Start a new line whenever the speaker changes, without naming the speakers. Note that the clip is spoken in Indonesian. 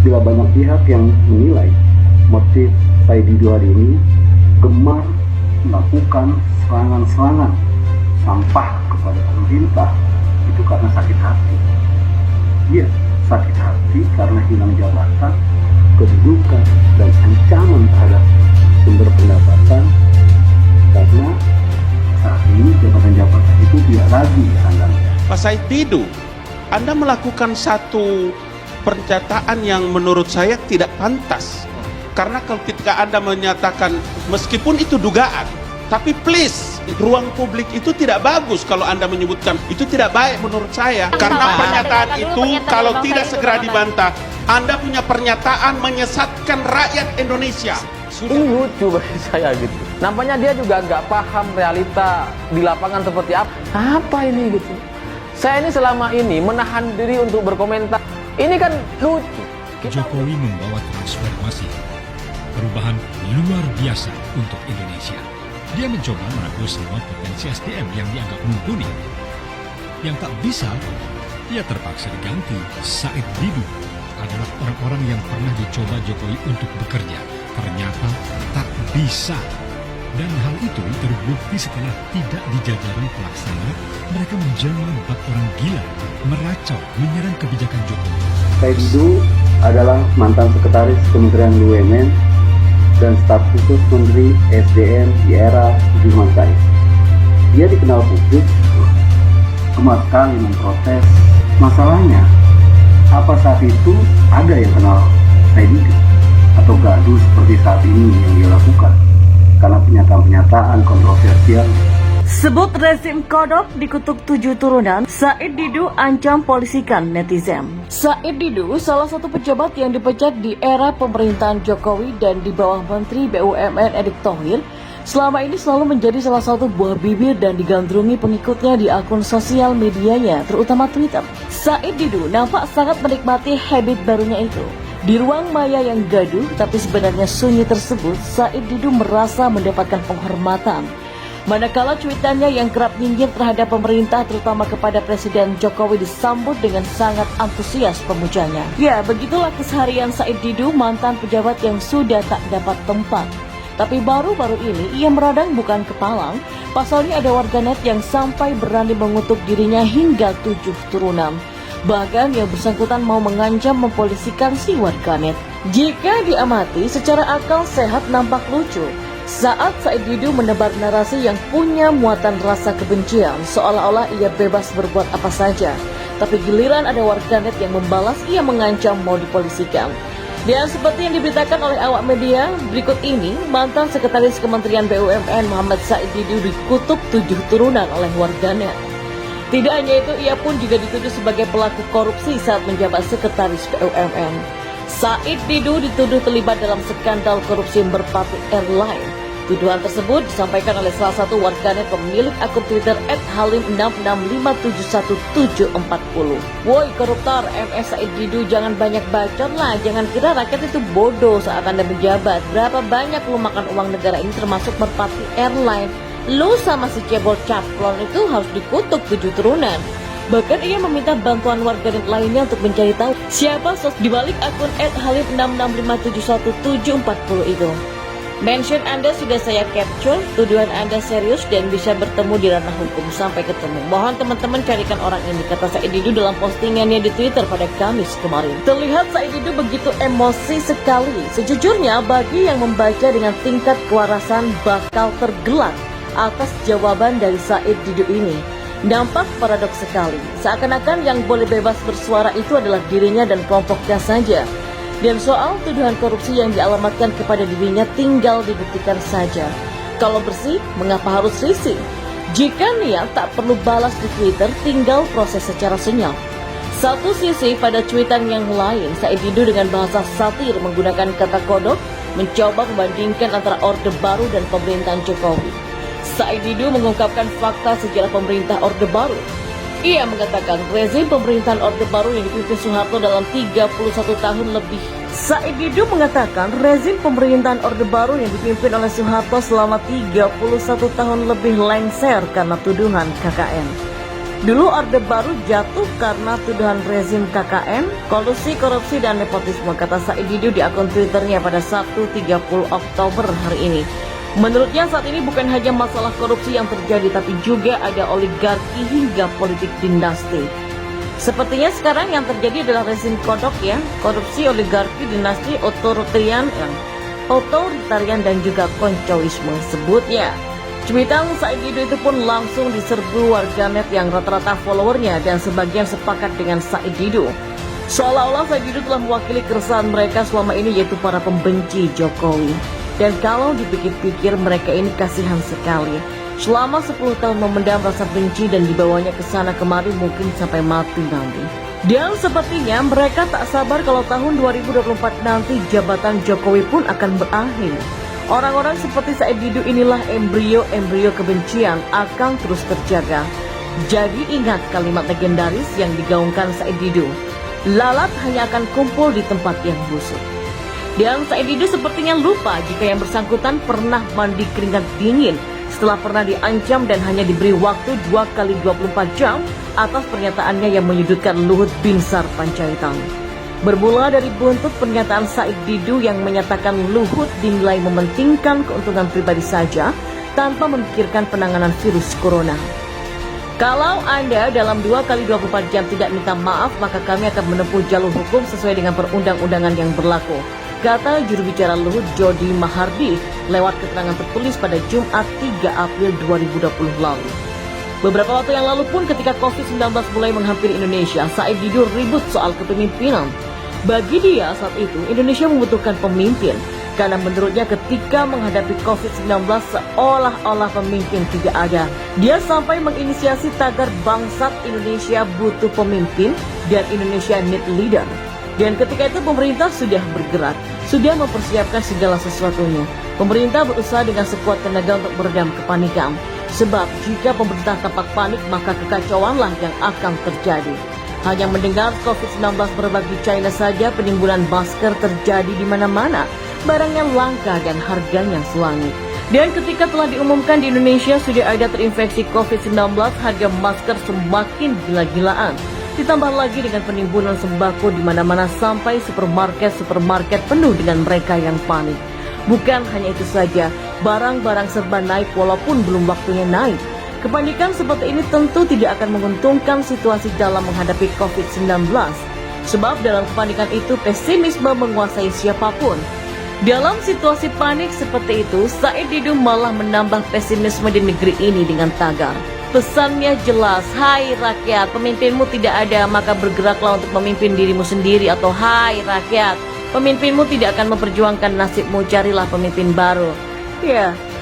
bila banyak pihak yang menilai motif Said Didu hari ini gemar melakukan serangan-serangan sampah kepada pemerintah itu karena sakit hati. Iya, sakit hati karena hilang jabatan, kedudukan, dan ancaman terhadap sumber pendapatan, karena saat ini jabatan-jabatan itu tidak lagi diandalkan.
Pak Said Didu, Anda melakukan satu pernyataan yang menurut saya tidak pantas. Karena kalau ketika Anda menyatakan, meskipun itu dugaan, tapi please, ruang publik itu tidak bagus kalau Anda menyebutkan, itu tidak baik menurut saya. Karena pernyataan itu kalau tidak segera dibantah, Anda punya pernyataan menyesatkan rakyat Indonesia.
Ini lucu bagi saya gitu. Nampaknya dia juga nggak paham realita di lapangan seperti apa. Apa ini gitu. Saya ini selama ini menahan diri untuk berkomentar. Ini kan lucu.
Jokowi membawa transformasi, perubahan luar biasa untuk Indonesia. Dia mencoba merangkul semua potensi SDM yang dianggap mumpuni. Yang tak bisa, ia terpaksa diganti. Said Didu adalah orang-orang yang pernah dicoba Jokowi untuk bekerja. Ternyata tak bisa. Dan hal itu terbukti setelah tidak di jajaran pelaksana, mereka menjelma 4 orang gila, meracau, menyerang kebijakan Jokowi.
Said Didu adalah mantan sekretaris Kementerian BUMN dan staf khusus Menteri SDM di era Sudirman Said. Dia dikenal publik gemar sekali memprotes. Masalahnya, apa saat itu ada yang kenal Said Didu atau gaduh seperti saat ini yang dia lakukan karena pernyataan-pernyataan kontroversial?
Sebut rezim kodok dikutuk 7 turunan, Said Didu ancam polisikan netizen. Said Didu salah satu pejabat yang dipecat di era pemerintahan Jokowi dan di bawah Menteri BUMN Erick Thohir, selama ini selalu menjadi salah satu buah bibir dan digandrungi pengikutnya di akun sosial medianya, terutama Twitter. Said Didu nampak sangat menikmati habit barunya itu. Di ruang maya yang gaduh tapi sebenarnya sunyi tersebut, Said Didu merasa mendapatkan penghormatan. Manakala cuitannya yang kerap nyindir terhadap pemerintah terutama kepada Presiden Jokowi disambut dengan sangat antusias pemujanya. Ya, begitulah keseharian Said Didu, mantan pejabat yang sudah tak dapat tempat. Tapi baru-baru ini ia meradang bukan kepalang, pasalnya ada warganet yang sampai berani mengutuk dirinya hingga 7 turunan. Bahkan yang bersangkutan mau mengancam mempolisikan si warganet. Jika diamati secara akal sehat nampak lucu saat Said Didu menebar narasi yang punya muatan rasa kebencian, seolah-olah ia bebas berbuat apa saja. Tapi giliran ada warganet yang membalas, ia mengancam mau dipolisikan. Dan seperti yang diberitakan oleh awak media, berikut ini mantan sekretaris Kementerian BUMN Muhammad Said Didu dikutuk 7 turunan oleh warganet. Tidak hanya itu, ia pun juga dituduh sebagai pelaku korupsi saat menjabat sekretaris BUMN. Said Didu dituduh terlibat dalam skandal korupsi Merpati Airline. Tuduhan tersebut disampaikan oleh salah satu warganet pemilik akun Twitter @halim66571740. Woi koruptor, MS Said Didu jangan banyak bacot lah, jangan kira rakyat itu bodoh saat Anda menjabat. Berapa banyak lu makan uang negara ini termasuk Merpati Airline. Lu sama si cebol caplon itu harus dikutuk 7 turunan. Bahkan ia meminta bantuan warganet lainnya untuk mencari tahu siapa sosok dibalik akun @halim66571740 itu. Mention Anda sudah saya capture, tuduhan Anda serius dan bisa bertemu di ranah hukum. Sampai ketemu. Mohon teman-teman carikan orang ini, kata Said Didu dalam postingannya di Twitter pada Kamis kemarin. Terlihat Said Didu begitu emosi sekali. Sejujurnya bagi yang membaca dengan tingkat kewarasan bakal tergelak atas jawaban dari Said Didu ini. Nampak paradoks sekali, seakan-akan yang boleh bebas bersuara itu adalah dirinya dan kelompoknya saja. Dan soal tuduhan korupsi yang dialamatkan kepada dirinya tinggal dibuktikan saja. Kalau bersih, mengapa harus risih? Jika niat tak perlu balas di Twitter, tinggal proses secara senyap. Satu sisi pada cuitan yang lain, Said Didu dengan bahasa satir menggunakan kata kodok, mencoba membandingkan antara Orde Baru dan pemerintahan Jokowi. Said Didu mengungkapkan fakta sejarah pemerintah Orde Baru. Ia mengatakan rezim pemerintahan Orde Baru yang dipimpin Soeharto dalam 31 tahun lebih. Said Didu mengatakan rezim pemerintahan Orde Baru yang dipimpin oleh Soeharto selama 31 tahun lebih lengser karena tuduhan KKN. Dulu Orde Baru jatuh karena tuduhan rezim KKN, kolusi, korupsi, dan nepotisme, kata Said Didu di akun Twitternya pada Sabtu 30 Oktober hari ini. Menurutnya saat ini bukan hanya masalah korupsi yang terjadi, tapi juga ada oligarki hingga politik dinasti. Sepertinya sekarang yang terjadi adalah rezim kodok ya, korupsi, oligarki, dinasti, otoritarian dan juga koncoisme sebutnya. Cuitan Said Didu itu pun langsung diserbu warganet yang rata-rata followernya dan sebagian sepakat dengan Said Didu. Seolah-olah Said Didu telah mewakili keresahan mereka selama ini, yaitu para pembenci Jokowi. Dan kalau dipikir-pikir mereka ini kasihan sekali. Selama 10 tahun memendam rasa benci dan dibawanya ke sana kemari mungkin sampai mati nanti. Dan sepertinya mereka tak sabar kalau tahun 2024 nanti jabatan Jokowi pun akan berakhir. Orang-orang seperti Said Didu inilah embrio-embrio kebencian akan terus terjaga. Jadi ingat kalimat legendaris yang digaungkan Said Didu, lalat hanya akan kumpul di tempat yang busuk. Dan Said Didu sepertinya lupa jika yang bersangkutan pernah mandi keringat dingin setelah pernah diancam dan hanya diberi waktu 2 kali 24 jam atas pernyataannya yang menyudutkan Luhut Binsar Panjaitan. Bermula dari buntut pernyataan Said Didu yang menyatakan Luhut dinilai mementingkan keuntungan pribadi saja tanpa memikirkan penanganan virus corona. Kalau Anda dalam 2 kali 24 jam tidak minta maaf, maka kami akan menempuh jalur hukum sesuai dengan perundang-undangan yang berlaku, kata juru bicara Luhut Jody Mahardi lewat keterangan tertulis pada Jumat 3 April 2020 lalu. Beberapa waktu yang lalu pun ketika COVID-19 mulai menghampiri Indonesia, Said Didu ribut soal kepemimpinan. Bagi dia saat itu Indonesia membutuhkan pemimpin, karena menurutnya ketika menghadapi COVID-19 seolah-olah pemimpin tidak ada. Dia sampai menginisiasi tagar Bangsat Indonesia butuh pemimpin dan Indonesia need leader. Dan ketika itu pemerintah sudah bergerak, sudah mempersiapkan segala sesuatunya. Pemerintah berusaha dengan sekuat tenaga untuk meredam kepanikan. Sebab jika pemerintah tampak panik, maka kekacauanlah yang akan terjadi. Hanya mendengar COVID-19 merebak di China saja, penimbunan masker terjadi di mana-mana. Barangnya langka dan harganya selangit. Dan ketika telah diumumkan di Indonesia sudah ada terinfeksi COVID-19, harga masker semakin gila-gilaan. Ditambah lagi dengan penimbunan sembako di mana-mana sampai supermarket penuh dengan mereka yang panik. Bukan hanya itu saja, barang-barang serba naik walaupun belum waktunya naik. Kepanikan seperti ini tentu tidak akan menguntungkan situasi dalam menghadapi COVID-19. Sebab dalam kepanikan itu pesimisme menguasai siapapun. Dalam situasi panik seperti itu, Said Didu malah menambah pesimisme di negeri ini dengan tagar. Pesannya jelas, hai rakyat, pemimpinmu tidak ada, maka bergeraklah untuk memimpin dirimu sendiri. Atau hai rakyat, pemimpinmu tidak akan memperjuangkan nasibmu, carilah pemimpin baru. Ya,